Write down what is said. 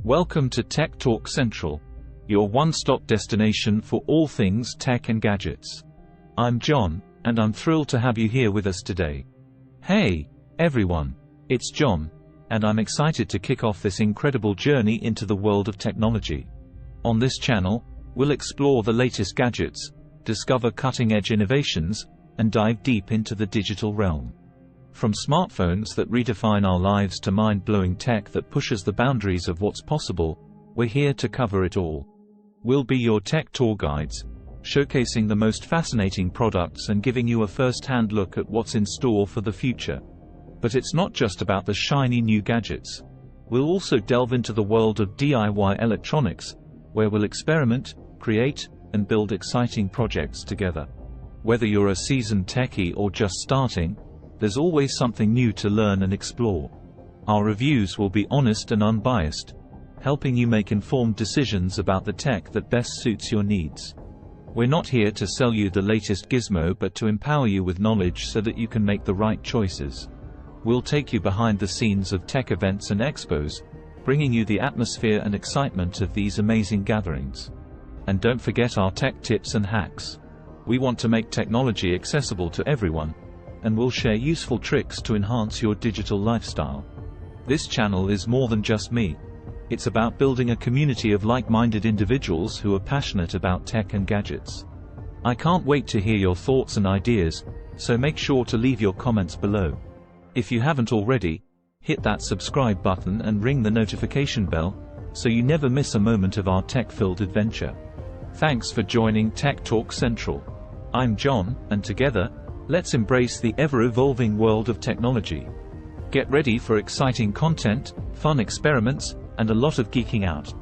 Welcome to TechTalk Central, your one-stop destination for all things tech and gadgets. I'm John, and I'm thrilled to have you here with us today. Hey, everyone, it's John, and I'm excited to kick off this incredible journey into the world of technology. On this channel, we'll explore the latest gadgets, discover cutting-edge innovations, and dive deep into the digital realm. From smartphones that redefine our lives to mind-blowing tech that pushes the boundaries of what's possible, we're here to cover it all. We'll be your tech tour guides, showcasing the most fascinating products and giving you a first-hand look at what's in store for the future. But it's not just about the shiny new gadgets. We'll also delve into the world of DIY electronics, where we'll experiment, create, and build exciting projects together. Whether you're a seasoned techie or just starting, there's always something new to learn and explore. Our reviews will be honest and unbiased, helping you make informed decisions about the tech that best suits your needs. We're not here to sell you the latest gizmo but to empower you with knowledge so that you can make the right choices. We'll take you behind the scenes of tech events and expos, bringing you the atmosphere and excitement of these amazing gatherings. And don't forget our tech tips and hacks. We want to make technology accessible to everyone, and we'll share useful tricks to enhance your digital lifestyle. This channel is more than just me. It's about building a community of like-minded individuals who are passionate about tech and gadgets. I can't wait to hear your thoughts and ideas, so make sure to leave your comments below. If you haven't already, hit that subscribe button and ring the notification bell, so you never miss a moment of our tech-filled adventure. Thanks for joining Tech Talk Central. I'm John, and together, let's embrace the ever-evolving world of technology. Get ready for exciting content, fun experiments, and a lot of geeking out.